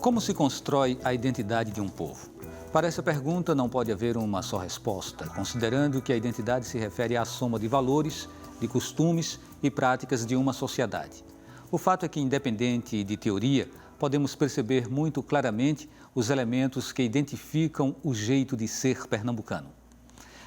Como se constrói a identidade de um povo? Para essa pergunta não pode haver uma só resposta, considerando que a identidade se refere à soma de valores, de costumes e práticas de uma sociedade. O fato é que, independente de teoria, podemos perceber muito claramente os elementos que identificam o jeito de ser pernambucano.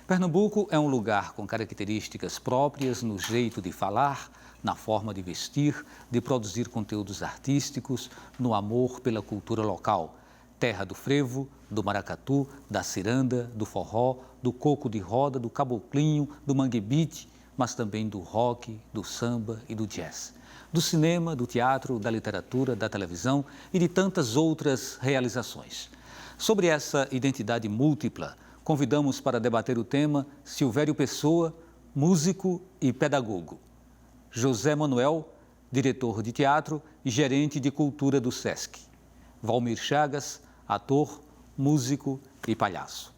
Pernambuco é um lugar com características próprias no jeito de falar, na forma de vestir, de produzir conteúdos artísticos, no amor pela cultura local. Terra do frevo, do maracatu, da ciranda, do forró, do coco de roda, do caboclinho, do mangue-beat, mas também do rock, do samba e do jazz. Do cinema, do teatro, da literatura, da televisão e de tantas outras realizações. Sobre essa identidade múltipla, convidamos para debater o tema Silvério Pessoa, músico e pedagogo. José Manuel, diretor de teatro e gerente de cultura do SESC. Valmir Chagas, ator, músico e palhaço.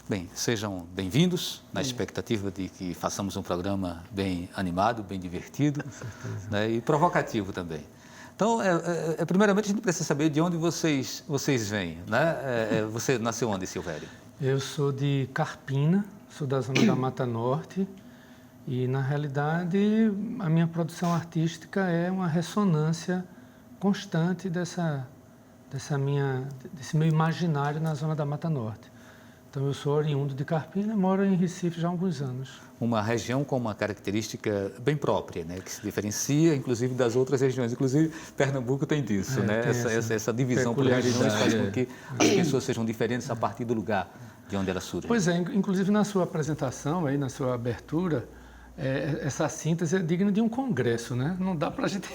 Bem, sejam bem-vindos, na expectativa de que façamos um programa bem animado, bem divertido, né, e provocativo também. Então, primeiramente, a gente precisa saber de onde vocês vêm, né? Você nasceu onde, Silvério? Eu sou de Carpina, sou da zona da Mata Norte e, na realidade, a minha produção artística é uma ressonância constante desse meu imaginário na zona da Mata Norte. Então, eu sou oriundo de Carpina e moro em Recife já há alguns anos. Uma região com uma característica bem própria, né, que se diferencia, inclusive, das outras regiões. Inclusive, Pernambuco tem disso, né? Essa divisão por regiões faz com que as pessoas sejam diferentes a partir do lugar de onde elas surgem. Pois é, inclusive na sua apresentação, aí, na sua abertura, essa síntese é digna de um congresso, né? Não dá para a gente...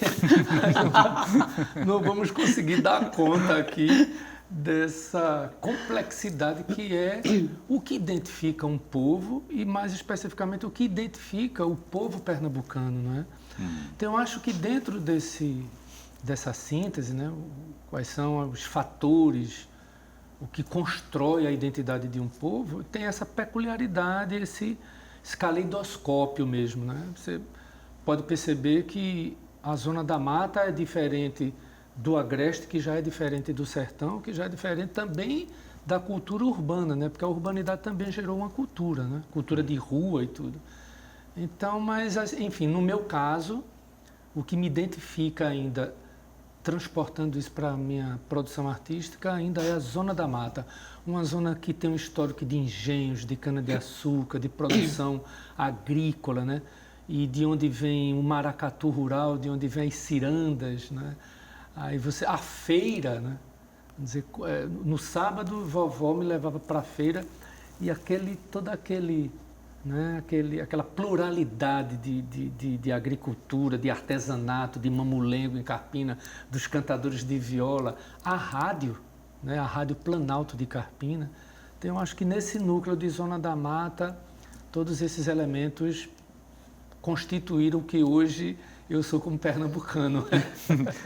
não vamos conseguir dar conta aqui dessa complexidade que é o que identifica um povo e, mais especificamente, o que identifica o povo pernambucano, não é? Então, eu acho que dentro dessa síntese, né, quais são os fatores, o que constrói a identidade de um povo, tem essa peculiaridade, esse caleidoscópio mesmo, né? Você pode perceber que a zona da mata é diferente do agreste, que já é diferente do sertão, que já é diferente também da cultura urbana, né? Porque a urbanidade também gerou uma cultura, né? Cultura de rua e tudo. Então, mas, enfim, no meu caso, o que me identifica ainda, transportando isso para a minha produção artística, ainda é a zona da mata. Uma zona que tem um histórico de engenhos, de cana-de-açúcar, de produção agrícola, né? E de onde vem o maracatu rural, de onde vem as cirandas, né? Aí a feira, né? Dizer, no sábado, vovó me levava para a feira e né? Aquela pluralidade de agricultura, de artesanato, de mamulengo em Carpina, dos cantadores de viola, a rádio, né? A Rádio Planalto de Carpina. Então, eu acho que nesse núcleo de Zona da Mata, todos esses elementos constituíram o que hoje eu sou como pernambucano.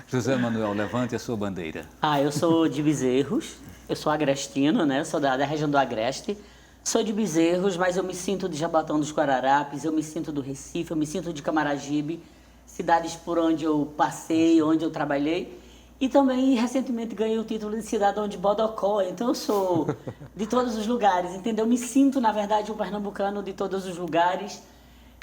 José Manuel, levante a sua bandeira. Eu sou de Bezerros, eu sou agrestino, né? Sou da região do Agreste. Sou de Bezerros, mas eu me sinto de Jabotão dos Guararapes, eu me sinto do Recife, eu me sinto de Camaragibe, cidades por onde eu passei, onde eu trabalhei. E também, recentemente, ganhei o título de cidadão de Bodocó, então eu sou de todos os lugares, entendeu? Eu me sinto, na verdade, um pernambucano de todos os lugares.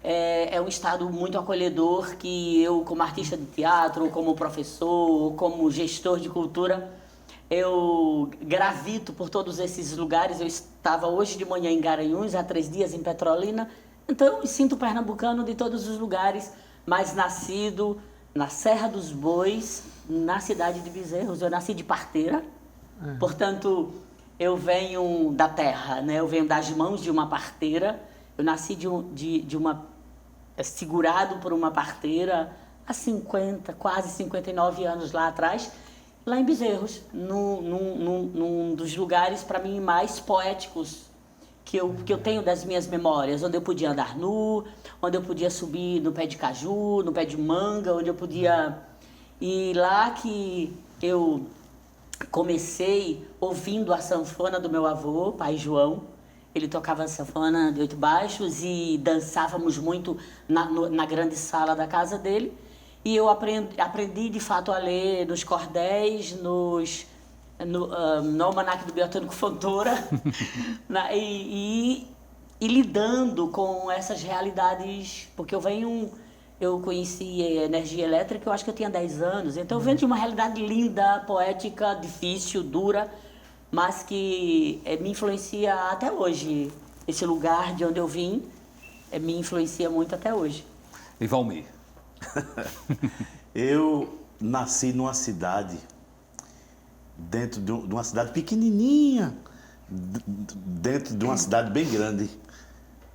É um estado muito acolhedor que eu, como artista de teatro, como professor, como gestor de cultura, eu gravito por todos esses lugares. Eu estava hoje de manhã em Garanhuns, há 3 dias em Petrolina, então eu me sinto pernambucano de todos os lugares, mas nascido na Serra dos Bois, na cidade de Bezerros. Eu nasci de parteira, portanto, eu venho da terra, né? Eu venho das mãos de uma parteira. Eu nasci segurado por uma parteira há quase 59 anos lá atrás, lá em Bezerros, num dos lugares, para mim, mais poéticos que eu tenho das minhas memórias, onde eu podia andar nu, onde eu podia subir no pé de caju, no pé de manga, onde eu podia... E lá que eu comecei ouvindo a sanfona do meu avô, pai João. Ele tocava sanfona de 8 baixos e dançávamos muito na grande sala da casa dele. E eu aprendi de fato a ler nos cordéis, no Almanaque do Biotécnico Fontoura, e lidando com essas realidades, porque eu conheci energia elétrica, eu acho que eu tinha 10 anos, então eu venho de uma realidade linda, poética, difícil, dura, mas que me influencia até hoje. Esse lugar de onde eu vim me influencia muito até hoje. E Valmir? Eu nasci numa cidade, dentro de uma cidade pequenininha, dentro de uma cidade bem grande.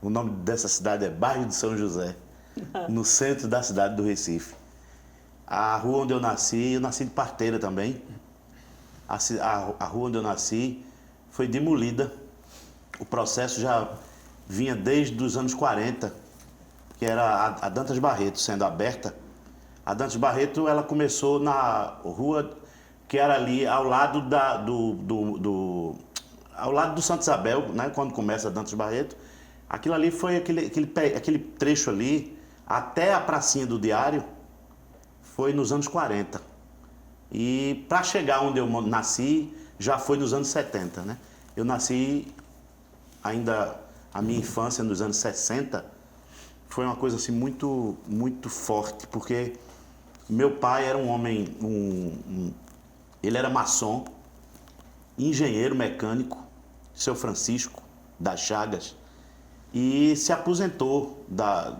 O nome dessa cidade é Bairro de São José, no centro da cidade do Recife. A rua onde eu nasci de parteira também. A rua onde eu nasci foi demolida. O processo já vinha desde os anos 40, que era a Dantas Barreto sendo aberta. A Dantas Barreto, ela começou na rua que era ali ao lado ao lado do Santa Isabel, né, quando começa a Dantas Barreto. Aquilo ali foi aquele trecho ali, até a pracinha do Diário, foi nos anos 40. E para chegar onde eu nasci, já foi nos anos 70, né? Eu nasci ainda, a minha infância nos anos 60, foi uma coisa assim muito, muito forte, porque meu pai era um homem, ele era maçom, engenheiro mecânico, seu Francisco das Chagas, e se aposentou da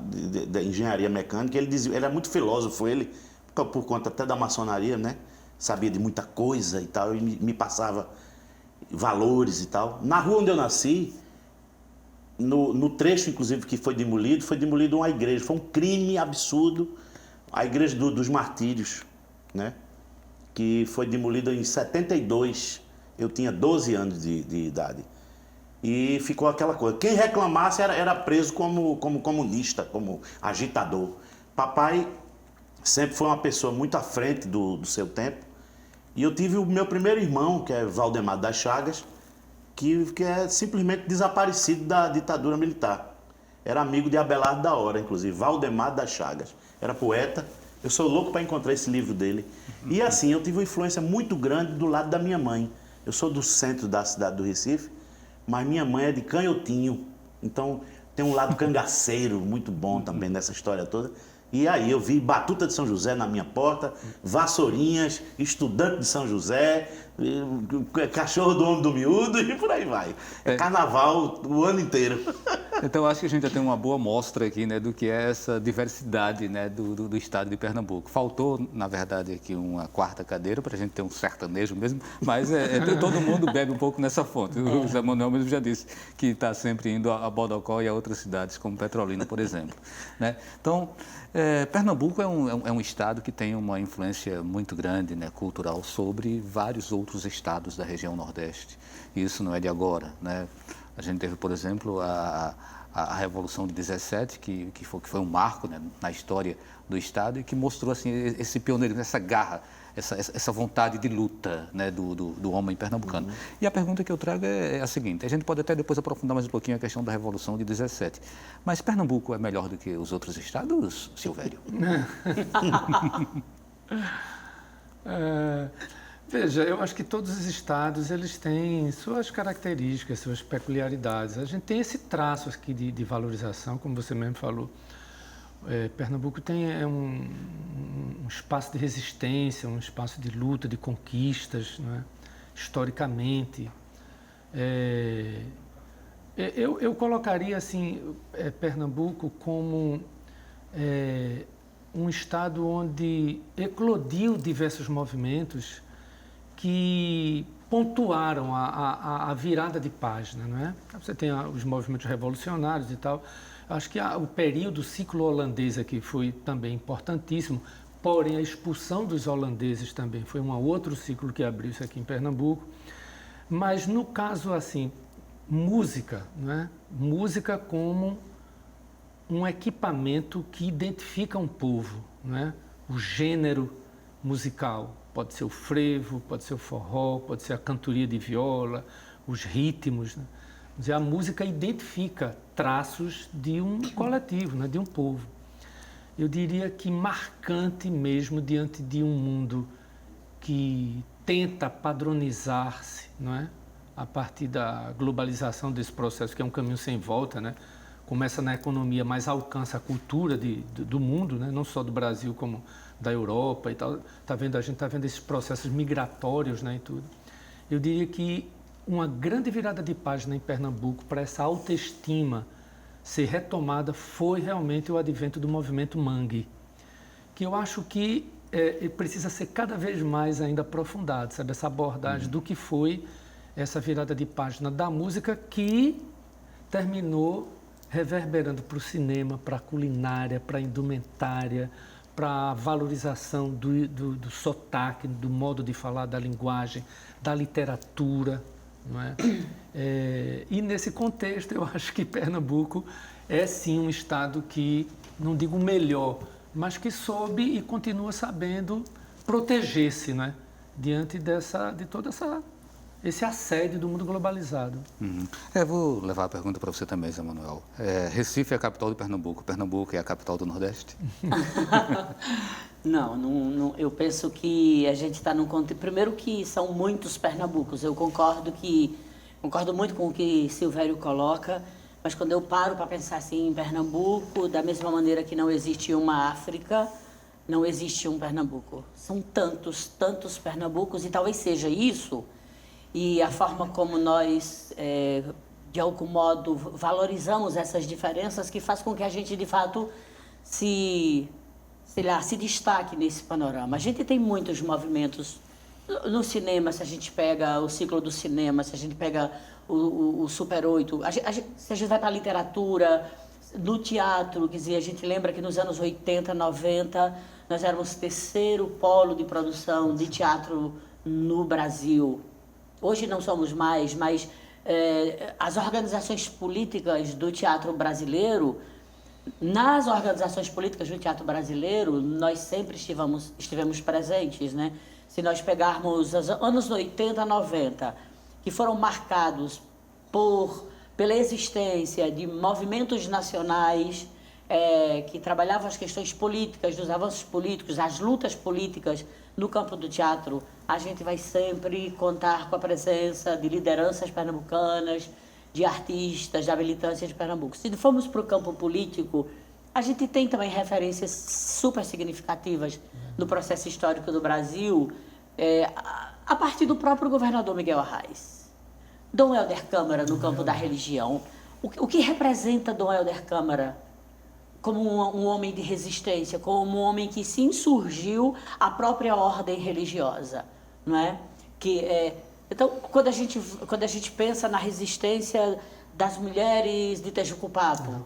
engenharia mecânica. Ele dizia, ele era muito filósofo, ele, por conta até da maçonaria, né? Sabia de muita coisa e tal, e me passava valores e tal. Na rua onde eu nasci, no trecho, inclusive, que foi demolido uma igreja. Foi um crime absurdo, a igreja dos Martírios, né? Que foi demolida em 72. Eu tinha 12 anos de idade. E ficou aquela coisa. Quem reclamasse era preso como comunista, como agitador. Papai sempre foi uma pessoa muito à frente do seu tempo. E eu tive o meu primeiro irmão, que é Valdemar das Chagas, que é simplesmente desaparecido da ditadura militar. Era amigo de Abelardo da Hora, inclusive, Valdemar das Chagas. Era poeta. Eu sou louco para encontrar esse livro dele. E assim, eu tive uma influência muito grande do lado da minha mãe. Eu sou do centro da cidade do Recife, mas minha mãe é de Canhotinho. Então, tem um lado cangaceiro muito bom também nessa história toda. E aí eu vi Batuta de São José na minha porta, Vassourinhas, Estudante de São José, Cachorro do Homem do Miúdo e por aí vai. É carnaval o ano inteiro. Então, acho que a gente já tem uma boa mostra aqui, né, do que é essa diversidade, né, do estado de Pernambuco. Faltou, na verdade, aqui uma quarta cadeira para a gente ter um sertanejo mesmo, mas todo mundo bebe um pouco nessa fonte. O Zé Manuel mesmo já disse que está sempre indo a Bodocó e a outras cidades, como Petrolina, por exemplo. Né? Então, Pernambuco é um estado que tem uma influência muito grande, né, cultural, sobre vários outros estados da região Nordeste. E isso não é de agora, né? A gente teve, por exemplo, a Revolução de 17, que foi um marco, né, na história do estado e que mostrou assim, esse pioneirismo, essa garra, essa vontade de luta, né, do homem pernambucano. E a pergunta que eu trago é a seguinte: a gente pode até depois aprofundar mais um pouquinho a questão da Revolução de 17, mas Pernambuco é melhor do que os outros estados, Silvério? Veja, eu acho que todos os estados eles têm suas características, suas peculiaridades. A gente tem esse traço aqui de valorização, como você mesmo falou. Pernambuco tem um espaço de resistência, um espaço de luta, de conquistas, não é? Historicamente. Eu colocaria assim, Pernambuco como um estado onde eclodiu diversos movimentos que pontuaram a virada de página, não é? Você tem os movimentos revolucionários e tal. Acho que o período, o ciclo holandês aqui foi também importantíssimo, porém a expulsão dos holandeses também foi um outro ciclo que abriu-se aqui em Pernambuco. Mas no caso, assim, música, não é? Música como um equipamento que identifica um povo, não é? O gênero musical. Pode ser o frevo, pode ser o forró, pode ser a cantoria de viola, os ritmos. Né? Quer dizer, a música identifica traços de um coletivo, né? De um povo. Eu diria que marcante mesmo diante de um mundo que tenta padronizar-se, não é? A partir da globalização desse processo, que é um caminho sem volta, né? Começa na economia, mas alcança a cultura do mundo, né? Não só do Brasil, como da Europa e tal. A gente está vendo esses processos migratórios, né, e tudo. Eu diria que uma grande virada de página em Pernambuco para essa autoestima ser retomada foi realmente o advento do movimento Mangue, que eu acho que precisa ser cada vez mais ainda aprofundado, sabe? Essa abordagem do que foi essa virada de página da música que terminou reverberando para o cinema, para a culinária, para a indumentária, para a valorização do sotaque, do modo de falar, da linguagem, da literatura, não é? E nesse contexto eu acho que Pernambuco é sim um estado que, não digo melhor, mas que soube e continua sabendo proteger-se, não é? Diante de todo esse assédio do mundo globalizado. Vou levar a pergunta para você também, Zé Manuel. Recife é a capital de Pernambuco, Pernambuco é a capital do Nordeste? Não, eu penso que a gente está num contexto... Primeiro que são muitos Pernambucos, eu concordo muito com o que Silvério coloca, mas quando eu paro para pensar assim em Pernambuco, da mesma maneira que não existe uma África, não existe um Pernambuco. São tantos Pernambucos, e talvez seja isso, e a forma como nós, de algum modo, valorizamos essas diferenças que faz com que a gente, de fato, se destaque nesse panorama. A gente tem muitos movimentos no cinema, se a gente pega o ciclo do cinema, se a gente pega o Super 8, se a gente vai para a literatura, no teatro, quer dizer, a gente lembra que nos anos 80, 90, nós éramos o terceiro polo de produção de teatro no Brasil. Hoje não somos mais, mas as organizações políticas do teatro brasileiro, nas organizações políticas do teatro brasileiro, nós sempre estivemos presentes, né? Se nós pegarmos os anos 80, 90, que foram marcados pela existência de movimentos nacionais que trabalhavam as questões políticas, dos avanços políticos, as lutas políticas no campo do teatro, a gente vai sempre contar com a presença de lideranças pernambucanas, de artistas, da militância de Pernambuco. Se formos para o campo político, a gente tem também referências super significativas no processo histórico do Brasil, a partir do próprio governador Miguel Arraes. Dom Helder Câmara, no campo da religião. O que representa Dom Helder Câmara como um homem de resistência, como um homem que se insurgiu à própria ordem religiosa, não é? Então, quando a gente pensa na resistência das mulheres de Tejucupapo,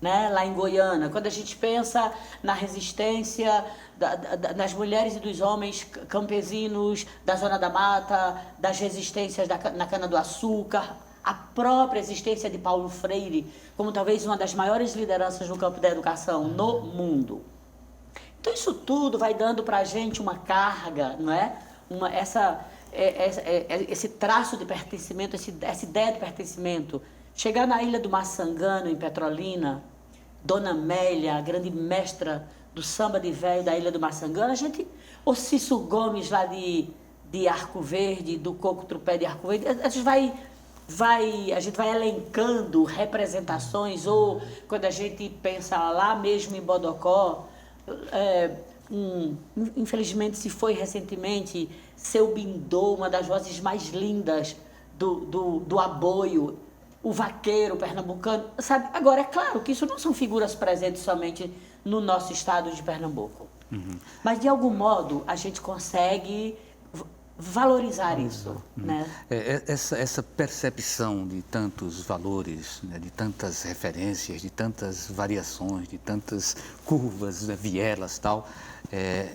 né, lá em Goiânia, quando a gente pensa na resistência das mulheres e dos homens campesinos da Zona da Mata, das resistências na cana-do-açúcar, a própria existência de Paulo Freire, como talvez uma das maiores lideranças no campo da educação no mundo. Então, isso tudo vai dando para a gente uma carga, não é? Esse traço de pertencimento, essa ideia de pertencimento. Chegar na Ilha do Maçangano, em Petrolina, Dona Amélia, a grande mestra do samba de véio da Ilha do Maçangano, o Cício Gomes lá de Arco Verde, do Coco Trupé de Arco Verde, a gente vai elencando representações, ou quando a gente pensa lá mesmo em Bodocó, infelizmente se foi recentemente, Seu Bindô, uma das vozes mais lindas do aboio, o vaqueiro pernambucano, sabe? Agora, é claro que isso não são figuras presentes somente no nosso estado de Pernambuco. Mas, de algum modo, a gente consegue valorizar isso, né? Essa percepção de tantos valores, né, de tantas referências, de tantas variações, de tantas curvas, vielas e tal,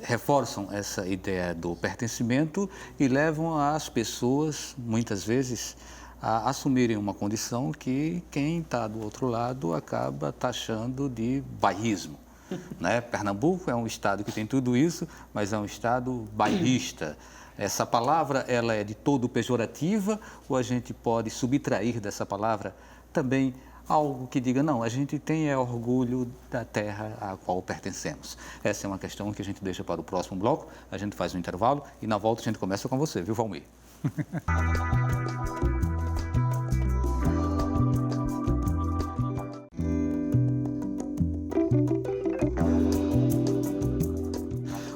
reforçam essa ideia do pertencimento e levam as pessoas, muitas vezes, a assumirem uma condição que quem está do outro lado acaba taxando de bairrismo. Né? Pernambuco é um estado que tem tudo isso, mas é um estado bairrista. Essa palavra, ela é de todo pejorativa, ou a gente pode subtrair dessa palavra também algo que diga, não, a gente tem orgulho da terra à qual pertencemos. Essa é uma questão que a gente deixa para o próximo bloco, a gente faz um intervalo e na volta a gente começa com você, viu, Valmir?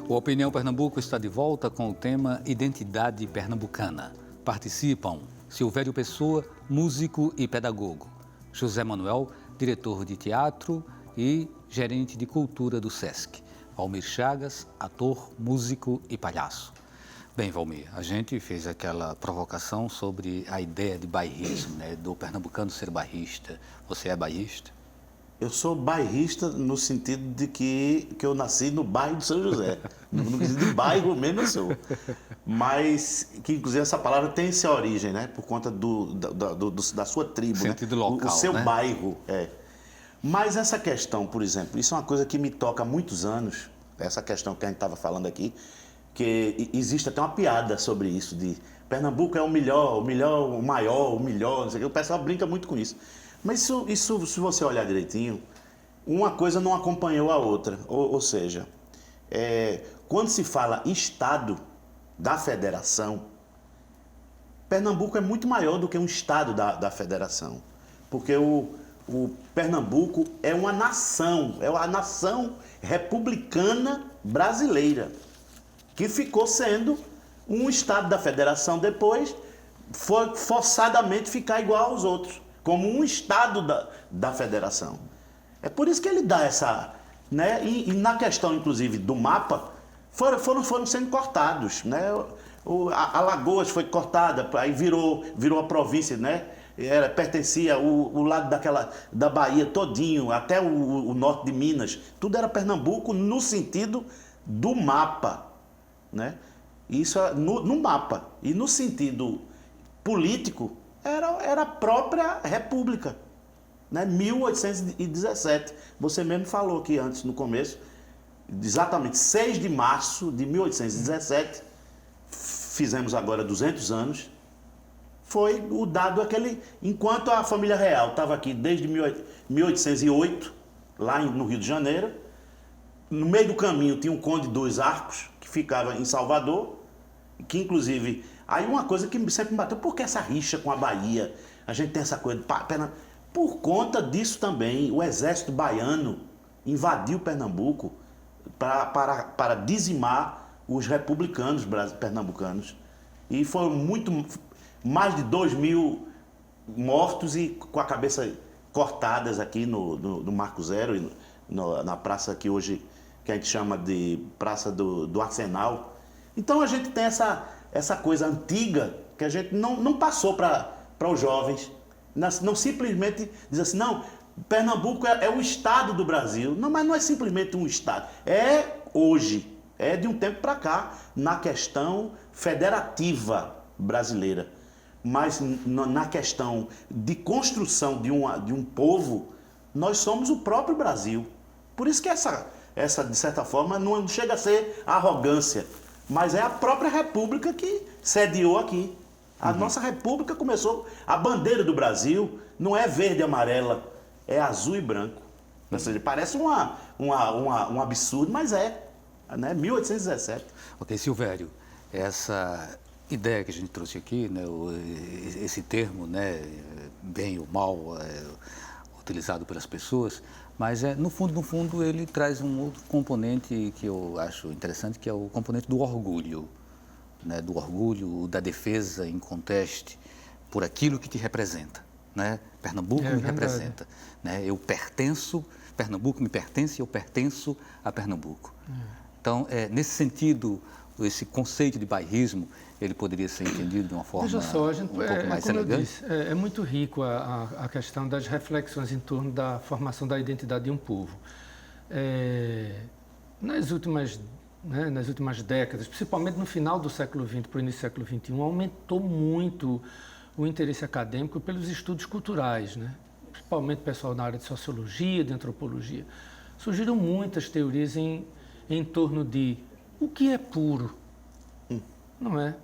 O Opinião Pernambuco está de volta com o tema Identidade Pernambucana. Participam Silvério Pessoa, músico e pedagogo; José Manuel, diretor de teatro e gerente de cultura do SESC; Valmir Chagas, ator, músico e palhaço. Bem, Valmir, a gente fez aquela provocação sobre a ideia de bairrismo, né, do pernambucano ser bairrista. Você é bairrista? Eu sou bairrista no sentido de que eu nasci no bairro de São José. No quesito de bairro mesmo eu sou. Mas que, inclusive, essa palavra tem essa origem, né? Por conta da sua tribo, sentido né? local, o seu né? bairro, Mas essa questão, por exemplo, isso é uma coisa que me toca há muitos anos, essa questão que a gente estava falando aqui, que existe até uma piada sobre isso, de Pernambuco é o melhor, o maior, o melhor, não sei o que. O pessoal brinca muito com isso. Mas isso, se você olhar direitinho, uma coisa não acompanhou a outra. Ou seja, quando se fala Estado da Federação, Pernambuco é muito maior do que um Estado da Federação. Porque o Pernambuco é uma nação republicana brasileira, que ficou sendo um Estado da Federação depois, foi forçadamente ficar igual aos outros, como um Estado da Federação. É por isso que ele dá essa... Né? E na questão, inclusive, do mapa, foram sendo cortados. Né? Alagoas foi cortada, aí virou a província, né? Pertencia o lado da Bahia todinho, até o norte de Minas. Tudo era Pernambuco no sentido do mapa. Né? Isso no mapa. E no sentido político, era a própria República, né? 1817. Você mesmo falou aqui antes, no começo, exatamente 6 de março de 1817, fizemos agora 200 anos, foi o dado aquele... Enquanto a família real estava aqui desde 1808, lá no Rio de Janeiro, no meio do caminho tinha um Conde dos Arcos, que ficava em Salvador, que inclusive... Aí uma coisa que sempre me bateu, por que essa rixa com a Bahia? A gente tem essa coisa... Por conta disso também, o exército baiano invadiu Pernambuco para dizimar os republicanos pernambucanos. E foram mais de 2.000 mortos e com a cabeça cortadas aqui no Marco Zero, e na praça que hoje que a gente chama de Praça do Arsenal. Então a gente tem essa coisa antiga que a gente não passou para os jovens. Não simplesmente diz assim, não, Pernambuco é o estado do Brasil. Não, mas não é simplesmente um estado. É hoje, é de um tempo para cá, na questão federativa brasileira. Mas na questão de construção de um povo, nós somos o próprio Brasil. Por isso que essa de certa forma, não chega a ser arrogância, mas é a própria República que sediou aqui. A nossa República começou... A bandeira do Brasil não é verde e amarela, é azul e branco. Ou seja, parece um absurdo, mas né? 1817. Ok, Silvério, essa ideia que a gente trouxe aqui, né, esse termo, né, bem ou mal, utilizado pelas pessoas, mas no fundo ele traz um outro componente que eu acho interessante, que é o componente do orgulho. Né, do orgulho, da defesa inconteste por aquilo que te representa. Né? Pernambuco me representa. Né? Pernambuco me pertence e eu pertenço a Pernambuco. Então, nesse sentido, esse conceito de bairrismo, ele poderia ser entendido de uma forma Veja só, um pouco mais elegante? Eu disse, é muito rico a questão das reflexões em torno da formação da identidade de um povo. Nas últimas décadas, principalmente no final do século XX para o início do século XXI, aumentou muito o interesse acadêmico pelos estudos culturais, né? Principalmente pessoal na área de sociologia, de antropologia. Surgiram muitas teorias em torno de o que é puro, não é?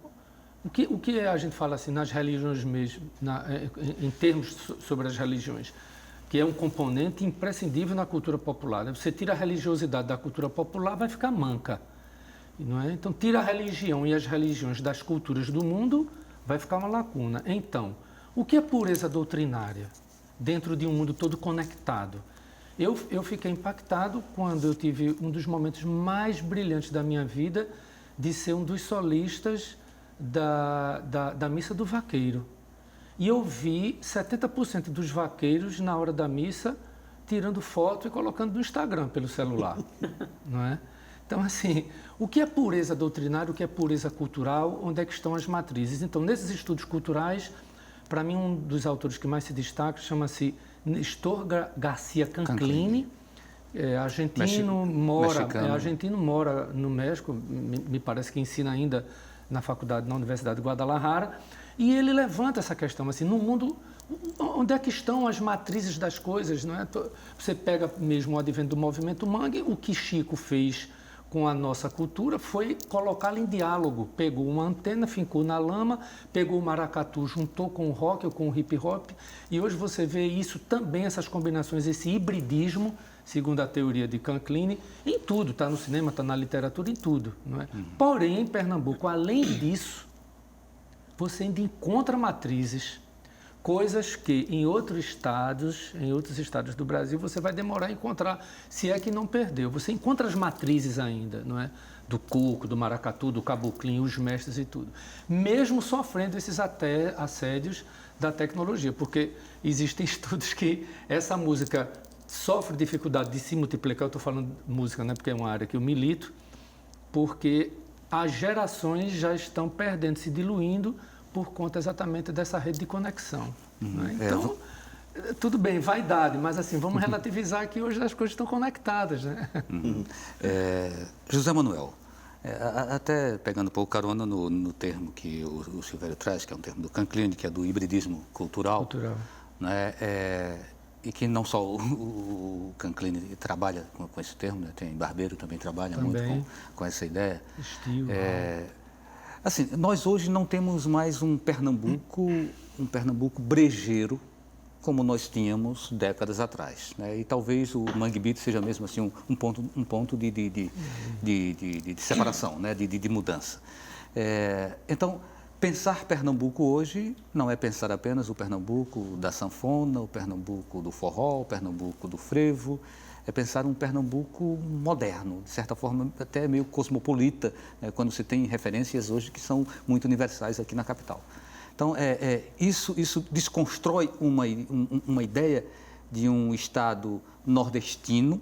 O que a gente fala assim nas religiões mesmo, em termos sobre as religiões? que é um componente imprescindível na cultura popular, né? Você tira a religiosidade da cultura popular, vai ficar manca. Não é? Então, tira a religião e as religiões das culturas do mundo, vai ficar uma lacuna. Então, o que é pureza doutrinária dentro de um mundo todo conectado? Eu fiquei impactado quando eu tive um dos momentos mais brilhantes da minha vida de ser um dos solistas da Missa do Vaqueiro. E eu vi 70% dos vaqueiros, na hora da missa, tirando foto e colocando no Instagram pelo celular. Não é? Então, assim, o que é pureza doutrinária, o que é pureza cultural, onde é que estão as matrizes? Então, nesses estudos culturais, para mim, um dos autores que mais se destaca chama-se Nestor Garcia Canclini, argentino, mora no México, me parece que ensina ainda na Universidade de Guadalajara, e ele levanta essa questão, assim, no mundo, onde é que estão as matrizes das coisas, não é? Você pega mesmo o advento do movimento mangue, o que Chico fez com a nossa cultura foi colocá-la em diálogo, pegou uma antena, fincou na lama, pegou o maracatu, juntou com o rock ou com o hip hop, e hoje você vê isso também, essas combinações, esse hibridismo, segundo a teoria de Canclini, em tudo, está no cinema, está na literatura, em tudo, não é? Porém, em Pernambuco, além disso, você ainda encontra matrizes, coisas que em outros estados do Brasil, você vai demorar a encontrar, se é que não perdeu. Você encontra as matrizes ainda, não é? Do coco, do maracatu, do caboclinho, os mestres e tudo. Mesmo sofrendo esses até assédios da tecnologia, porque existem estudos que essa música sofre dificuldade de se multiplicar. Eu estou falando de música, né? Porque é uma área que eu milito, porque as gerações já estão perdendo, se diluindo por conta exatamente dessa rede de conexão. Né? Então, tudo bem, vaidade, mas assim, vamos relativizar que hoje as coisas estão conectadas. Né? José Manuel, até pegando um pouco carona no termo que o Silvério traz, que é um termo do Canclini, que é do hibridismo cultural. Né? E que não só o Canclini trabalha com esse termo, né? Tem Barbeiro também trabalha muito com essa ideia. Estilo. Assim, nós hoje não temos mais um Pernambuco brejeiro como nós tínhamos décadas atrás, né? E talvez o Mangue Beat seja mesmo assim um ponto de separação, né? de mudança. Então, pensar Pernambuco hoje não é pensar apenas o Pernambuco da sanfona, o Pernambuco do forró, o Pernambuco do frevo, é pensar um Pernambuco moderno, de certa forma até meio cosmopolita, né, quando se tem referências hoje que são muito universais aqui na capital. Então, isso desconstrói uma ideia de um Estado nordestino,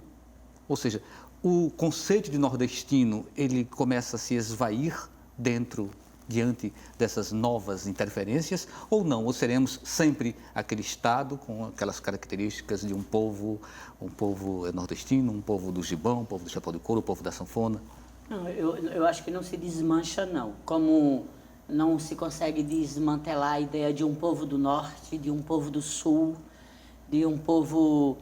ou seja, o conceito de nordestino ele começa a se esvair diante dessas novas interferências, ou não? Ou seremos sempre aquele Estado com aquelas características de um povo nordestino, um povo do gibão, um povo do chapéu de couro, um povo da sanfona? Não, eu acho que não se desmancha, não. Como não se consegue desmantelar a ideia de um povo do norte, de um povo do sul, de um povo...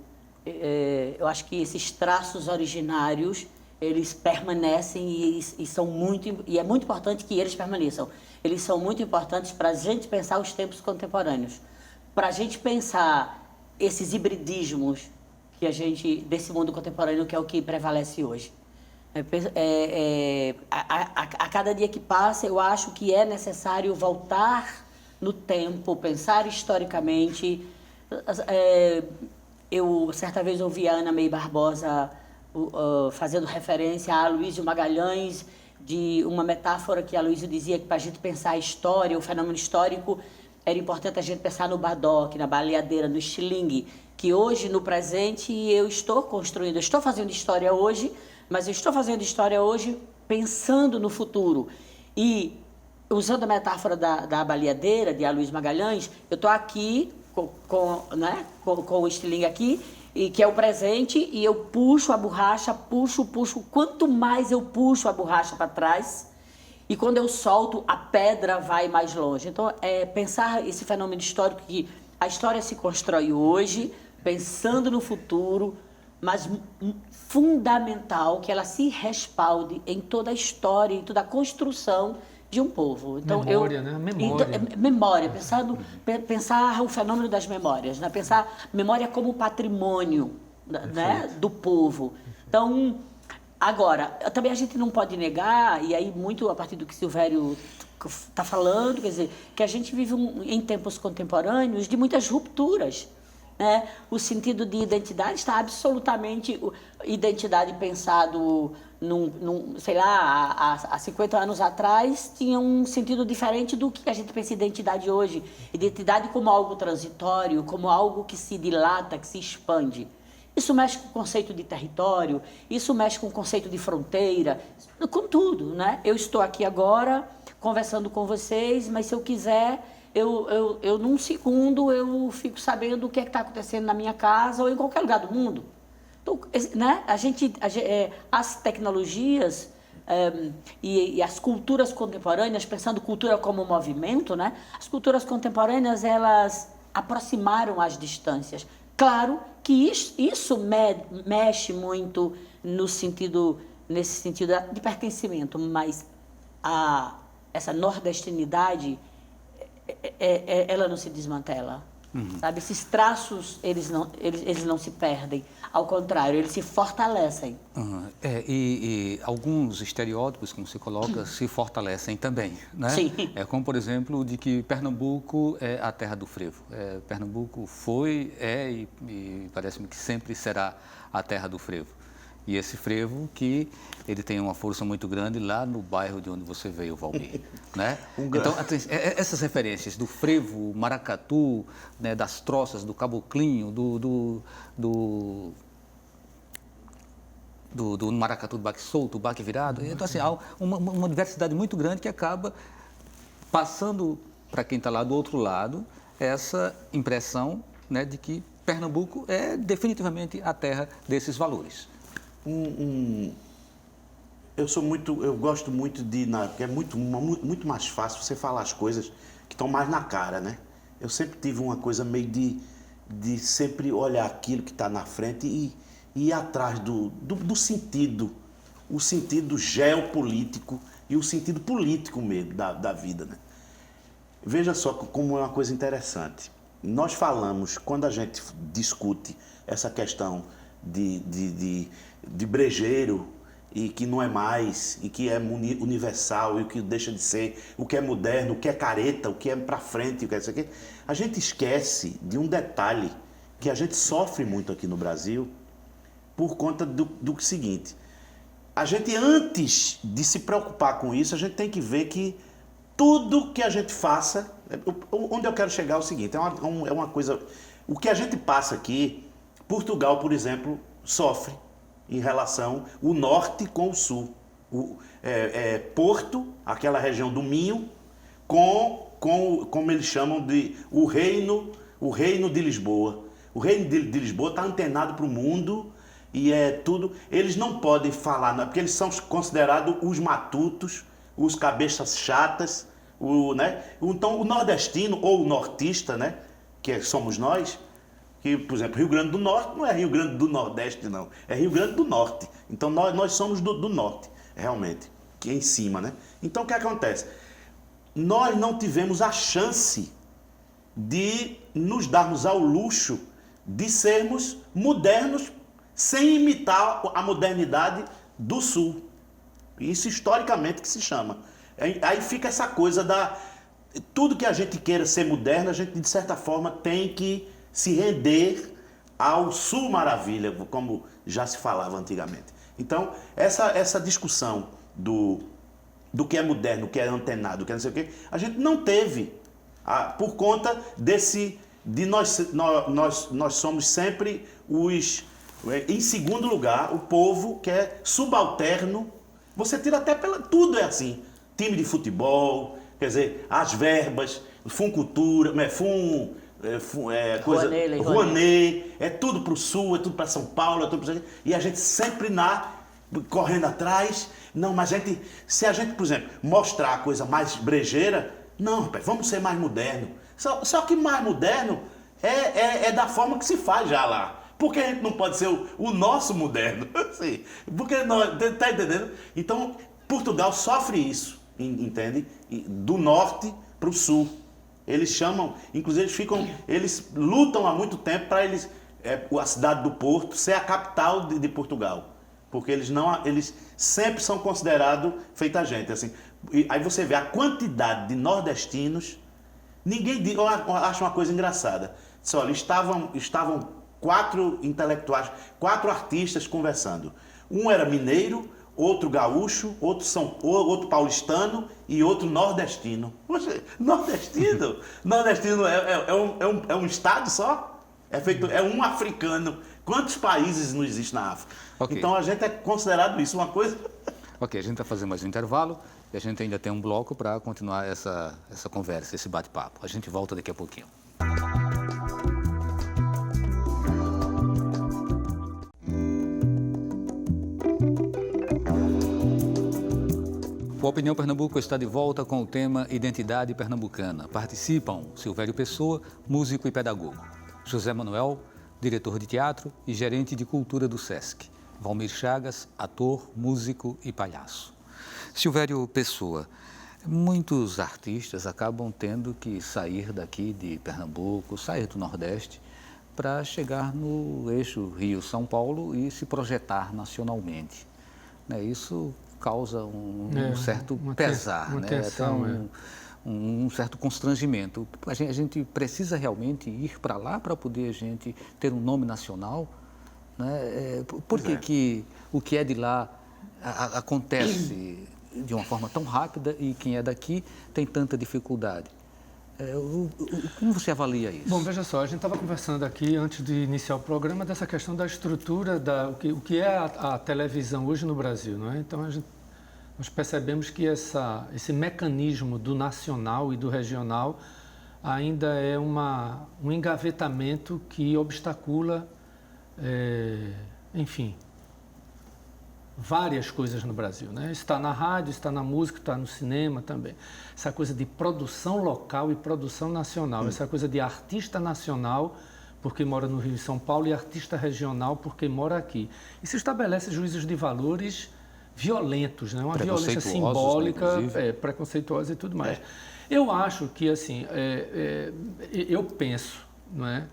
eu acho que esses traços originários eles permanecem e são muito, e é muito importante que eles permaneçam. Eles são muito importantes para a gente pensar os tempos contemporâneos, para a gente pensar esses hibridismos desse mundo contemporâneo, que é o que prevalece hoje. A cada dia que passa, eu acho que é necessário voltar no tempo, pensar historicamente. Eu, certa vez, ouvi a Ana May Barbosa fazendo referência a Aloysio Magalhães, de uma metáfora que Aloysio dizia que para a gente pensar a história, o fenômeno histórico, era importante a gente pensar no Badoque, na baleadeira, no estilingue, que hoje, no presente, eu estou fazendo história hoje, mas eu estou fazendo história hoje pensando no futuro. E, usando a metáfora da baleadeira, de Aloysio Magalhães, eu estou aqui com o estilingue aqui, e que é o presente, e eu puxo a borracha, puxo. Quanto mais eu puxo a borracha para trás, e quando eu solto, a pedra vai mais longe. Então, pensar esse fenômeno histórico, que a história se constrói hoje, pensando no futuro, mas fundamental que ela se respalde em toda a história, em toda a construção de um povo. Então, Memória, né? Memória. Então, memória, pensar o fenômeno das memórias, né? Pensar memória como patrimônio, né? Do povo. Então, agora, também a gente não pode negar, e aí muito a partir do que Silvério está falando, quer dizer, que a gente vive em tempos contemporâneos de muitas rupturas. Né? O sentido de identidade está absolutamente... Identidade pensado, sei lá, há 50 anos atrás, tinha um sentido diferente do que a gente pensa em identidade hoje. Identidade como algo transitório, como algo que se dilata, que se expande. Isso mexe com o conceito de território, isso mexe com o conceito de fronteira, com tudo, né? Eu estou aqui agora conversando com vocês, mas se eu quiser, eu num segundo, eu fico sabendo o que é que está acontecendo na minha casa ou em qualquer lugar do mundo. Então, né? As tecnologias e as culturas contemporâneas, pensando cultura como movimento, né? As culturas contemporâneas, elas aproximaram as distâncias. Claro que isso mexe muito nesse sentido de pertencimento, mas essa nordestinidade, ela não se desmantela. Sabe? Esses traços, eles não se perdem. Ao contrário, eles se fortalecem. E alguns estereótipos, como se coloca, se fortalecem também, né? Sim. Como, por exemplo, de que Pernambuco é a terra do frevo. Pernambuco foi, e parece-me que sempre será a terra do frevo. E esse frevo que ele tem uma força muito grande lá no bairro de onde você veio, Valmir, né? Então, essas referências do frevo, maracatu, né, das troças, do caboclinho, do maracatu do baque solto, do baque virado. Então, assim, há uma diversidade muito grande que acaba passando para quem está lá do outro lado essa impressão, né, de que Pernambuco é definitivamente a terra desses valores. Eu gosto muito porque é muito mais fácil você falar as coisas que estão mais na cara, né? Eu sempre tive uma coisa meio de sempre olhar aquilo que está na frente e ir atrás do sentido, o sentido geopolítico e o sentido político mesmo da vida, né? Veja só como é uma coisa interessante. Nós falamos, quando a gente discute essa questão de brejeiro, e que não é mais, e que é universal, e o que deixa de ser, o que é moderno, o que é careta, o que é pra frente, o que é isso aqui, a gente esquece de um detalhe que a gente sofre muito aqui no Brasil por conta do seguinte: a gente, antes de se preocupar com isso, a gente tem que ver que tudo que a gente faça, onde eu quero chegar é o seguinte, é uma coisa, o que a gente passa aqui, Portugal, por exemplo, sofre em relação o norte com o sul. Porto, aquela região do Minho, como eles chamam de o reino de Lisboa. O reino de Lisboa está antenado para o mundo e é tudo. Eles não podem falar, porque eles são considerados os matutos, os cabeças chatas, né? Então o nordestino ou o nortista, né, que somos nós, que, por exemplo, Rio Grande do Norte não é Rio Grande do Nordeste, não. É Rio Grande do Norte. Então, nós somos do Norte, realmente, que é em cima, né? Então, o que acontece? Nós não tivemos a chance de nos darmos ao luxo de sermos modernos sem imitar a modernidade do Sul. Isso, historicamente, que se chama. Aí fica essa coisa tudo que a gente queira ser moderno, a gente, de certa forma, tem que se render ao Sul Maravilha, como já se falava antigamente. Então, essa discussão do que é moderno, o que é antenado, o que é não sei o quê, a gente não teve, por conta nós somos sempre em segundo lugar, o povo que é subalterno. Você tira até tudo é assim, time de futebol, quer dizer, as verbas, Funcultura, Rouanet, é tudo para o Sul, é tudo para São Paulo, é tudo para... E a gente sempre correndo atrás. Não, mas se a gente, por exemplo, mostrar a coisa mais brejeira, não, rapaz, vamos ser mais moderno. Só que mais moderno é da forma que se faz já lá. Por que a gente não pode ser o nosso moderno? Assim, porque nós, tá entendendo? Então, Portugal sofre isso. entende? Do norte para o sul. Eles chamam, inclusive eles lutam há muito tempo para a cidade do Porto ser a capital de Portugal. Porque eles sempre são considerados feita gente. Assim. Aí você vê a quantidade de nordestinos. Eu acho uma coisa engraçada. Olha, estavam 4 intelectuais, 4 artistas conversando. Um era mineiro, outro gaúcho, outro paulistano e outro nordestino. Poxa, nordestino? Nordestino é um estado só? É um africano. Quantos países não existem na África? Okay. Então a gente é considerado isso uma coisa... Ok, a gente está fazendo mais um intervalo e a gente ainda tem um bloco para continuar essa conversa, esse bate-papo. A gente volta daqui a pouquinho. O Opinião Pernambuco está de volta com o tema Identidade Pernambucana. Participam Silvério Pessoa, músico e pedagogo; José Manuel, diretor de teatro e gerente de cultura do SESC; Valmir Chagas, ator, músico e palhaço. Silvério Pessoa, muitos artistas acabam tendo que sair daqui de Pernambuco, sair do Nordeste, para chegar no eixo Rio-São Paulo e se projetar nacionalmente. Isso causa um certo pesar, tensão, um certo constrangimento. A gente precisa realmente ir para lá para poder a gente ter um nome nacional, né? Por que o que é de lá acontece de uma forma tão rápida e quem é daqui tem tanta dificuldade? Como você avalia isso? Bom, veja só, a gente estava conversando aqui, antes de iniciar o programa, dessa questão da estrutura, o que é a televisão hoje no Brasil, não é? Então, nós percebemos que esse mecanismo do nacional e do regional ainda é um engavetamento que obstacula, enfim, várias coisas no Brasil, né? Está na rádio, está na música, está no cinema também. Essa coisa de produção local e produção nacional, essa coisa de artista nacional porque mora no Rio e São Paulo e artista regional porque mora aqui. Isso estabelece juízos de valores violentos, né? Uma violência simbólica, preconceituosa e tudo mais. Eu acho que, assim, eu penso, não é,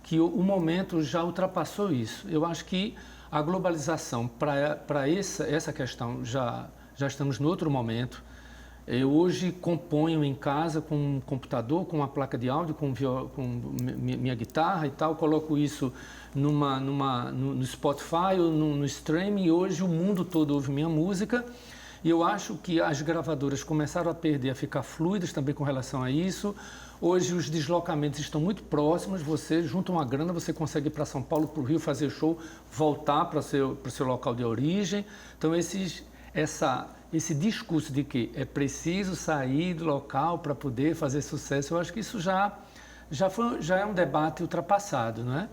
que o momento já ultrapassou isso. Eu acho que a globalização, para essa questão, já estamos em outro momento. Eu hoje componho em casa com um computador, com uma placa de áudio, com minha guitarra e tal, coloco isso no Spotify ou no streaming, e hoje o mundo todo ouve minha música. E eu acho que as gravadoras começaram a ficar fluidas também com relação a isso. Hoje os deslocamentos estão muito próximos, você junta uma grana, você consegue ir para São Paulo, para o Rio, fazer show, voltar para o seu local de origem. Então esse discurso de que é preciso sair do local para poder fazer sucesso, eu acho que isso já é um debate ultrapassado, não é?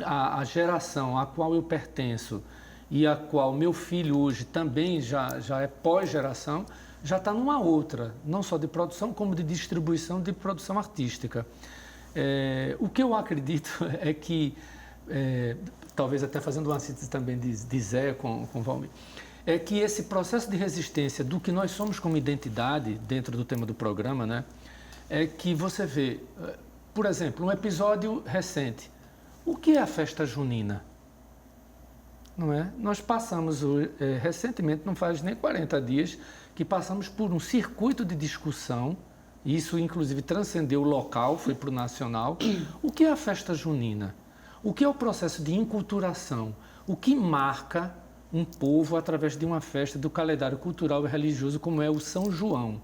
A geração a qual eu pertenço e a qual meu filho hoje também já é pós-geração, já está numa outra, não só de produção, como de distribuição, de produção artística. O que eu acredito é que, talvez até fazendo uma síntese também de Zé com Valmir, é que esse processo de resistência do que nós somos como identidade, dentro do tema do programa, né, é que você vê, por exemplo, um episódio recente. O que é a festa junina? Não é? Nós passamos recentemente, não faz nem 40 dias, que passamos por um circuito de discussão, isso inclusive transcendeu o local, foi para o nacional. O que é a festa junina? O que é o processo de enculturação? O que marca um povo através de uma festa do calendário cultural e religioso como é o São João?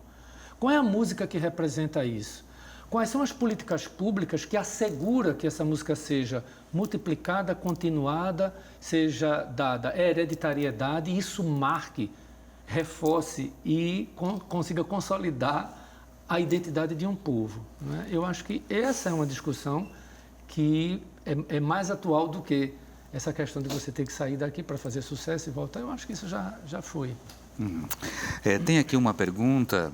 Qual é a música que representa isso? Quais são as políticas públicas que asseguram que essa música seja multiplicada, continuada, seja dada hereditariedade e isso marque, reforce e consiga consolidar a identidade de um povo, né? Eu acho que essa é uma discussão que é mais atual do que essa questão de você ter que sair daqui para fazer sucesso e voltar. Eu acho que isso já foi. Tem aqui uma pergunta,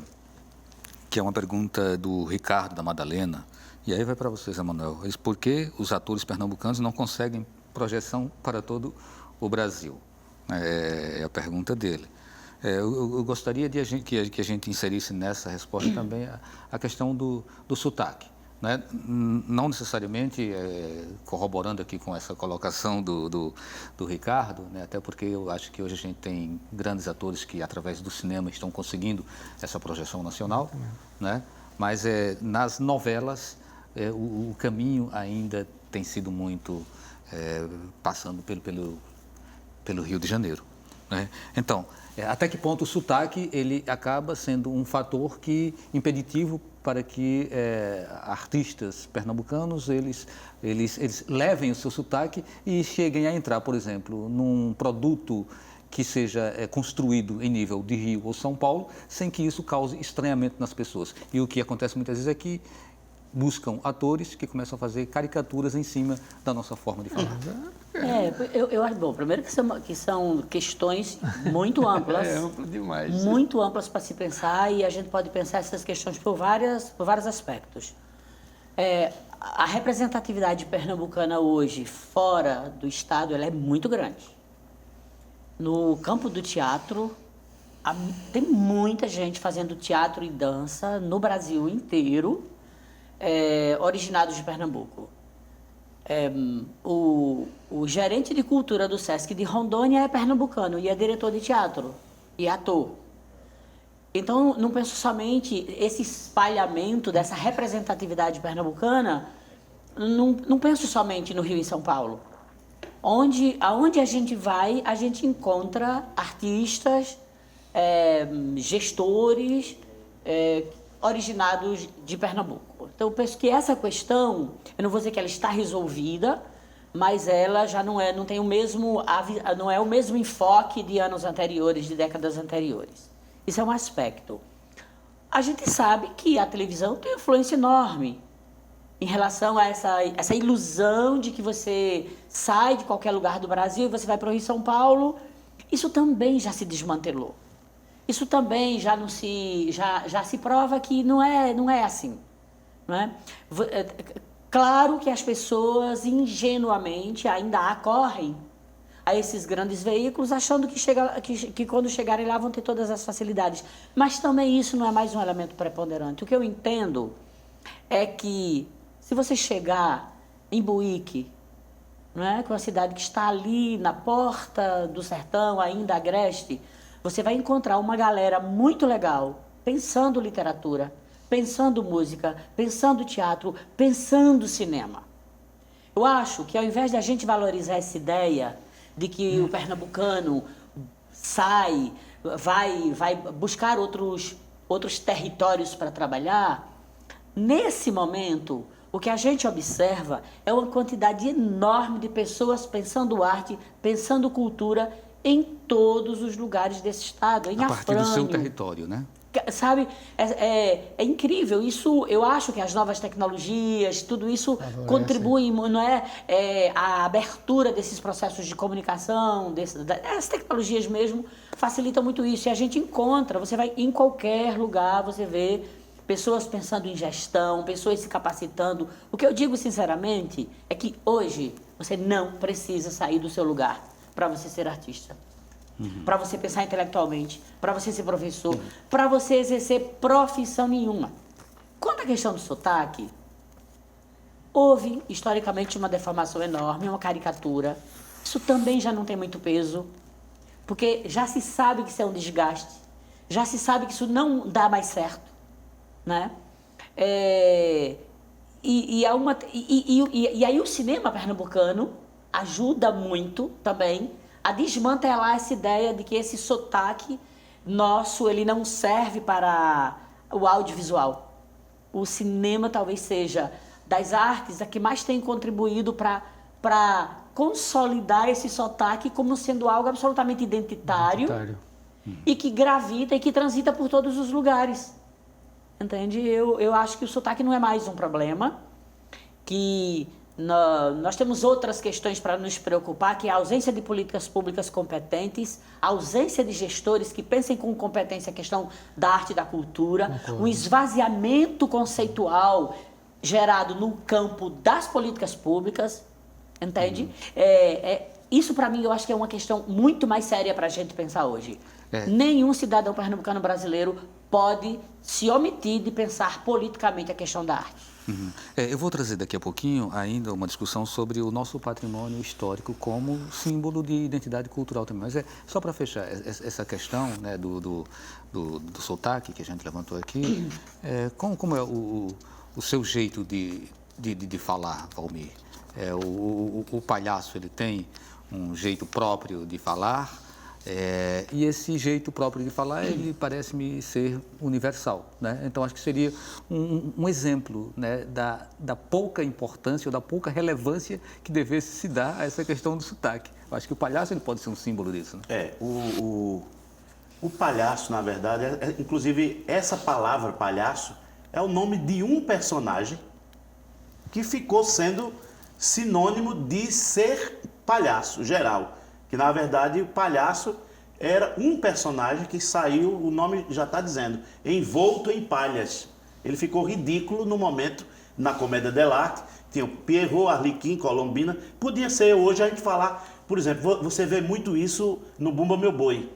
que é uma pergunta do Ricardo da Madalena, e aí vai para vocês, Emanuel. Por que os atores pernambucanos não conseguem projeção para todo o Brasil? É a pergunta dele. Eu gostaria que a gente inserisse nessa resposta também a questão do sotaque. Né? Não necessariamente corroborando aqui com essa colocação do Ricardo, né? Até porque eu acho que hoje a gente tem grandes atores que, através do cinema, estão conseguindo essa projeção nacional, né? Mas nas novelas o caminho ainda tem sido muito passando pelo Rio de Janeiro. Né? Então, até que ponto o sotaque ele acaba sendo um fator impeditivo para que artistas pernambucanos eles levem o seu sotaque e cheguem a entrar, por exemplo, num produto que seja construído em nível de Rio ou São Paulo, sem que isso cause estranhamento nas pessoas. E o que acontece muitas vezes é que buscam atores que começam a fazer caricaturas em cima da nossa forma de falar. Eu acho bom. Primeiro que são questões muito amplas. Amplo demais. Muito amplas para se pensar, e a gente pode pensar essas questões por vários aspectos. A representatividade pernambucana hoje, fora do estado, ela é muito grande. No campo do teatro, tem muita gente fazendo teatro e dança no Brasil inteiro, originados de Pernambuco. O gerente de cultura do Sesc de Rondônia é pernambucano e é diretor de teatro e ator. Então, não penso somente esse espalhamento dessa representatividade pernambucana, não penso somente no Rio e São Paulo. Aonde a gente vai, a gente encontra artistas, gestores, originados de Pernambuco. Então, eu penso que essa questão, eu não vou dizer que ela está resolvida, mas ela já não tem não é o mesmo enfoque de anos anteriores, de décadas anteriores. Isso é um aspecto. A gente sabe que a televisão tem uma influência enorme em relação a essa ilusão de que você sai de qualquer lugar do Brasil e você vai para o Rio e São Paulo. Isso também já se desmantelou. Isso também já se prova que não é assim. Não é? Claro que as pessoas ingenuamente ainda acorrem a esses grandes veículos achando que quando chegarem lá vão ter todas as facilidades. Mas também isso não é mais um elemento preponderante. O que eu entendo é que se você chegar em Buíque, não é? Que é uma cidade que está ali na porta do sertão, ainda agreste, você vai encontrar uma galera muito legal, pensando literatura, pensando música, pensando teatro, pensando cinema. Eu acho que ao invés de a gente valorizar essa ideia de que o pernambucano vai buscar outros territórios para trabalhar, nesse momento, o que a gente observa é uma quantidade enorme de pessoas pensando arte, pensando cultura em todos os lugares desse estado. Em a partir do seu Afrânio, território, né? sabe, é incrível. Isso, eu acho que as novas tecnologias, tudo isso contribui, não é? A abertura desses processos de comunicação, as tecnologias mesmo, facilitam muito isso. E a gente encontra, você vai em qualquer lugar, você vê pessoas pensando em gestão, pessoas se capacitando. O que eu digo sinceramente é que hoje você não precisa sair do seu lugar para você ser artista. Para você pensar intelectualmente, para você ser professor, para você exercer profissão nenhuma. Quanto à questão do sotaque, houve historicamente uma deformação enorme, uma caricatura. Isso também já não tem muito peso, porque já se sabe que isso é um desgaste, já se sabe que isso não dá mais certo, né? E aí o cinema pernambucano ajuda muito também a desmantelar essa ideia de que esse sotaque nosso, ele não serve para o audiovisual. O cinema talvez seja das artes a que mais tem contribuído para consolidar esse sotaque como sendo algo absolutamente identitário. E que gravita e que transita por todos os lugares. Entende? Eu acho que o sotaque não é mais um problema, que nós temos outras questões para nos preocupar, que é a ausência de políticas públicas competentes, a ausência de gestores que pensem com competência a questão da arte e da cultura, um esvaziamento conceitual gerado no campo das políticas públicas, entende? Isso, para mim, eu acho que é uma questão muito mais séria para a gente pensar hoje. Nenhum cidadão pernambucano brasileiro pode se omitir de pensar politicamente a questão da arte. Eu vou trazer daqui a pouquinho ainda uma discussão sobre o nosso patrimônio histórico como símbolo de identidade cultural também. Mas só para fechar essa questão, né, do sotaque que a gente levantou aqui, como é o seu jeito de falar, Valmir? O palhaço, ele tem um jeito próprio de falar, e esse jeito próprio de falar, ele parece-me ser universal, né? Então, acho que seria um exemplo, né, da pouca importância ou da pouca relevância que devesse se dar a essa questão do sotaque. Eu acho que o palhaço, ele pode ser um símbolo disso, né? O palhaço, na verdade, inclusive essa palavra palhaço é o nome de um personagem que ficou sendo sinônimo de ser palhaço geral. Que, na verdade, o palhaço era um personagem que saiu, o nome já está dizendo, envolto em palhas. Ele ficou ridículo no momento, na Comédia dell'arte, tinha o Pierrot, Arlequim, Colombina. Podia ser hoje a gente falar, por exemplo, você vê muito isso no Bumba Meu Boi,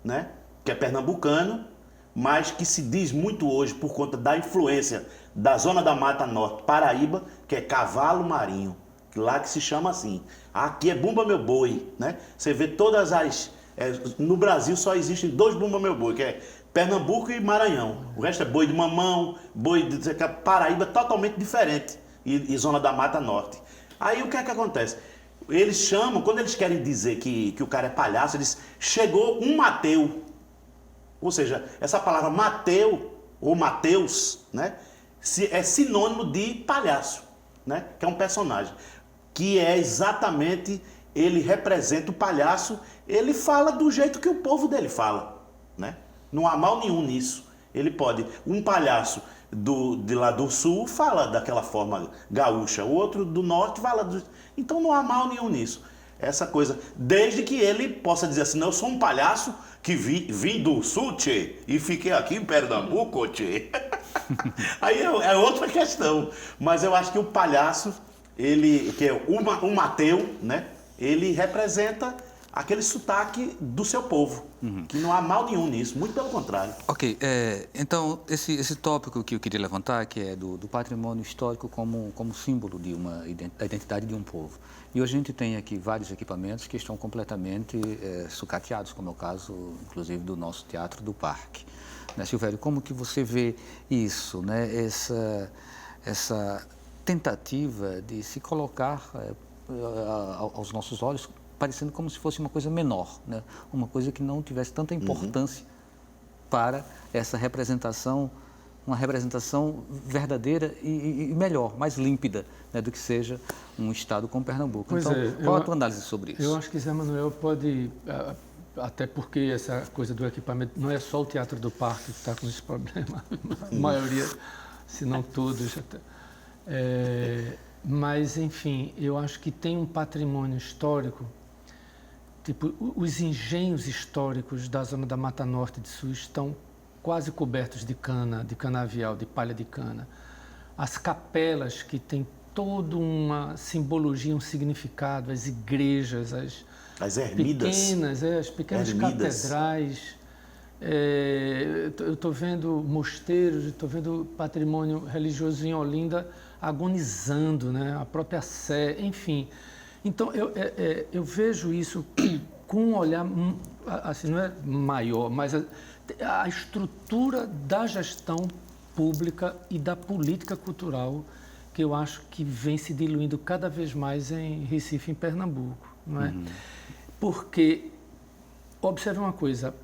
né? Que é pernambucano, mas que se diz muito hoje por conta da influência da Zona da Mata Norte, Paraíba, que é cavalo marinho. Lá que se chama assim. Aqui é Bumba Meu Boi, né? Você vê todas as... no Brasil só existem 2 Bumba Meu Boi, que é Pernambuco e Maranhão. O resto é boi de mamão, boi de... Paraíba totalmente diferente. E Zona da Mata Norte. Aí o que é que acontece? Eles chamam, quando eles querem dizer que o cara é palhaço, eles... Chegou um Mateu. Ou seja, essa palavra Mateu, ou Mateus, né? É sinônimo de palhaço, né? Que é um personagem. Que é exatamente, ele representa o palhaço, ele fala do jeito que o povo dele fala, né? Não há mal nenhum nisso. Ele pode, um palhaço de lá do sul fala daquela forma gaúcha, o outro do norte fala então não há mal nenhum nisso. Essa coisa, desde que ele possa dizer assim, não, eu sou um palhaço que vim do sul, tchê, e fiquei aqui em Pernambuco, tchê. Aí é outra questão, mas eu acho que o palhaço, ele, que é o Mateu, né? Ele representa aquele sotaque do seu povo, que não há mal nenhum nisso, muito pelo contrário. Ok, então esse tópico que eu queria levantar, que é do patrimônio histórico como símbolo da identidade de um povo. E hoje a gente tem aqui vários equipamentos que estão completamente sucateados, como é o caso, inclusive, do nosso Teatro do Parque. Né, Silvério, como que você vê isso, né? Essa tentativa de se colocar aos nossos olhos parecendo como se fosse uma coisa menor, né? Uma coisa que não tivesse tanta importância para essa representação, uma representação verdadeira e melhor, mais límpida, né, do que seja um estado como Pernambuco. Pois então, qual a tua análise sobre isso? Eu acho que Zé Manuel pode, até porque essa coisa do equipamento, não é só o Teatro do Parque que está com esse problema, a maioria, se não todos. Mas, enfim, eu acho que tem um patrimônio histórico, tipo, os engenhos históricos da zona da Mata Norte de Sul estão quase cobertos de canavial, de palha de cana. As capelas que têm toda uma simbologia, um significado, as igrejas, as ermidas, as pequenas catedrais. Eu estou vendo mosteiros, estou vendo patrimônio religioso em Olinda agonizando, né? A própria Sé, enfim. Então, eu vejo isso com um olhar, assim, não é maior, mas a estrutura da gestão pública e da política cultural que eu acho que vem se diluindo cada vez mais em Recife, em Pernambuco, não é? Porque, observe uma coisa,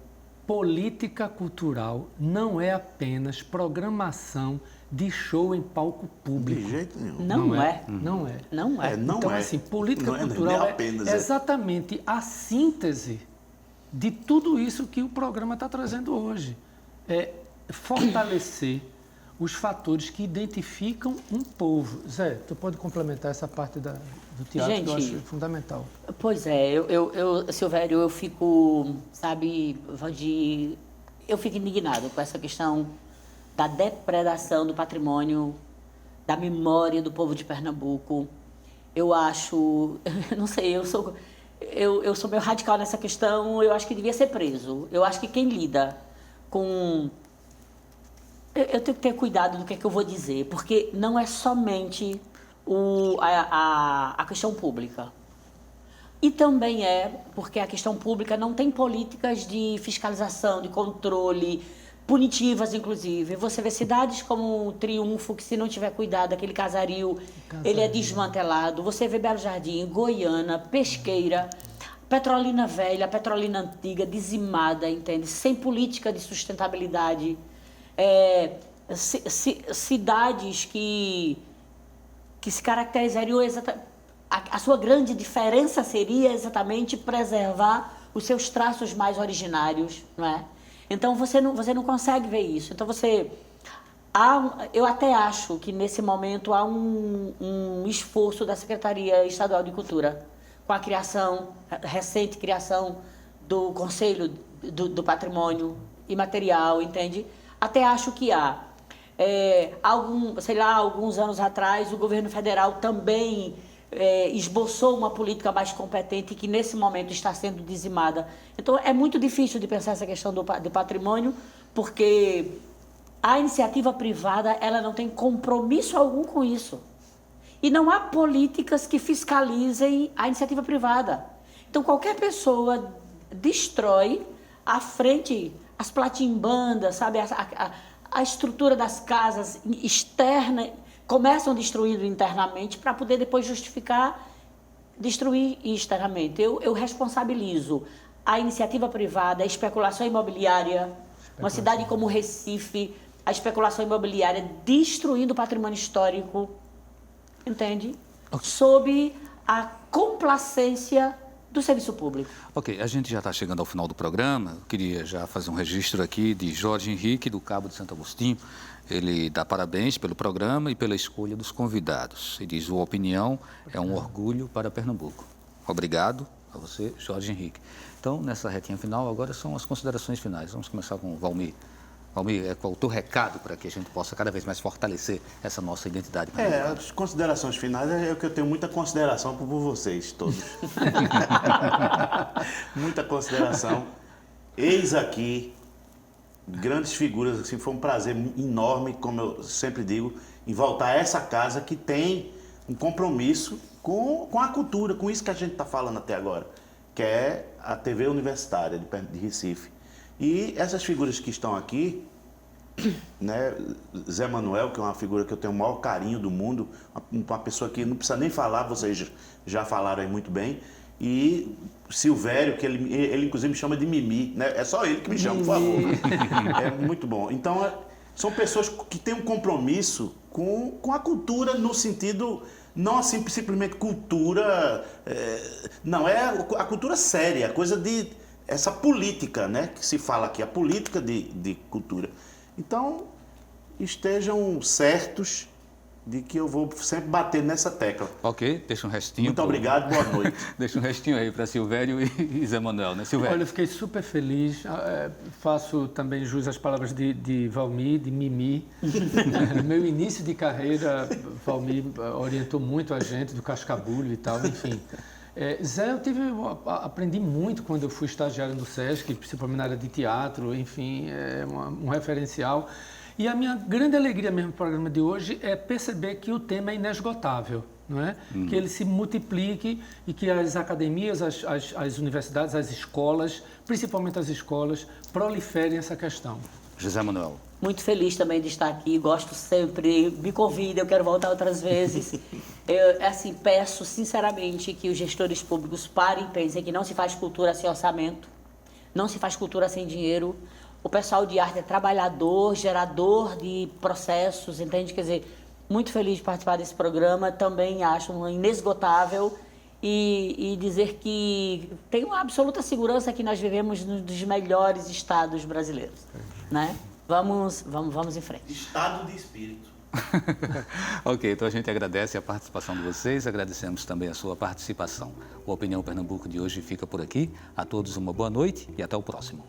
política cultural não é apenas programação de show em palco público. De jeito nenhum. Não é. Não é. Não é. Então, assim, política cultural é exatamente a síntese de tudo isso que o programa está trazendo hoje. É fortalecer os fatores que identificam um povo. Zé, tu pode complementar essa parte do teatro, Gente, que eu acho fundamental. Pois é, Silvério, eu fico, sabe, Valdir, eu fico indignado com essa questão da depredação do patrimônio, da memória do povo de Pernambuco. Eu acho, não sei, eu sou meio radical nessa questão, eu acho que devia ser preso. Eu acho que quem lida com... Eu tenho que ter cuidado do que é que eu vou dizer, porque não é somente a questão pública. E também porque a questão pública não tem políticas de fiscalização, de controle, punitivas, inclusive. Você vê cidades como Triunfo, que se não tiver cuidado, aquele casario, ele é desmantelado. Você vê Belo Jardim, Goiânia, Pesqueira, Petrolina Velha, Petrolina Antiga, dizimada, entende? Sem política de sustentabilidade. Cidades que se caracterizariam exatamente... A sua grande diferença seria exatamente preservar os seus traços mais originários, não é? Então você não consegue ver isso. Então eu até acho que nesse momento há um esforço da Secretaria Estadual de Cultura com a recente criação do Conselho do Patrimônio Imaterial, entende? Até acho que há. Alguns anos atrás, o governo federal também esboçou uma política mais competente que nesse momento está sendo dizimada. Então é muito difícil de pensar essa questão do patrimônio, porque a iniciativa privada ela não tem compromisso algum com isso. E não há políticas que fiscalizem a iniciativa privada. Então qualquer pessoa destrói à frente as platimbandas, sabe, a estrutura das casas externa, começam destruindo internamente para poder depois justificar destruir externamente. Eu responsabilizo a iniciativa privada, a especulação imobiliária, uma cidade como Recife, a especulação imobiliária destruindo o patrimônio histórico, entende? Sob a complacência do serviço público. Ok, a gente já está chegando ao final do programa. Eu queria já fazer um registro aqui de Jorge Henrique, do Cabo de Santo Agostinho. Ele dá parabéns pelo programa e pela escolha dos convidados. Ele diz: sua opinião é um orgulho para Pernambuco. Obrigado a você, Jorge Henrique. Então, nessa retinha final, agora são as considerações finais. Vamos começar com o Valmir. Valmir, qual é o teu recado para que a gente possa cada vez mais fortalecer essa nossa identidade? As considerações finais é que eu tenho muita consideração por vocês todos. Muita consideração. Eis aqui grandes figuras, assim, foi um prazer enorme, como eu sempre digo, em voltar a essa casa que tem um compromisso com a cultura, com isso que a gente está falando até agora, que é a TV Universitária de Recife. E essas figuras que estão aqui, né, Zé Manuel, que é uma figura que eu tenho o maior carinho do mundo, uma pessoa que não precisa nem falar, vocês já falaram aí muito bem, e Silvério, que ele inclusive me chama de Mimi, né? É só ele que me chama, por favor. É muito bom. Então, são pessoas que têm um compromisso com a cultura no sentido, não assim simplesmente cultura, não, é a cultura séria, a coisa de, essa política, né, que se fala aqui, a política de cultura. Então, estejam certos de que eu vou sempre bater nessa tecla. Ok, deixa um restinho. Muito obrigado, boa noite. Deixa um restinho aí para Silvério e Zé Manuel, né, Silvério? Olha, eu fiquei super feliz. Faço também jus às palavras de Valmir, de Mimi. No meu início de carreira, Valmir orientou muito a gente do cascabulho e tal, enfim. Zé, aprendi muito quando eu fui estagiário no SESC, principalmente na área de teatro, enfim, é um referencial. E a minha grande alegria mesmo no programa de hoje é perceber que o tema é inesgotável, não é? Que ele se multiplique e que as academias, as universidades, as escolas, principalmente as escolas, proliferem essa questão. José Manuel. Muito feliz também de estar aqui, gosto sempre, me convida, eu quero voltar outras vezes. Eu, assim, peço sinceramente que os gestores públicos parem e pensem que não se faz cultura sem orçamento, não se faz cultura sem dinheiro. O pessoal de arte é trabalhador, gerador de processos, entende? Quer dizer, muito feliz de participar desse programa, também acho inesgotável e dizer que tenho uma absoluta segurança que nós vivemos num dos melhores estados brasileiros, né? Vamos em frente. Estado de espírito. Ok, então a gente agradece a participação de vocês, agradecemos também a sua participação. O Opinião Pernambuco de hoje fica por aqui. A todos uma boa noite e até o próximo.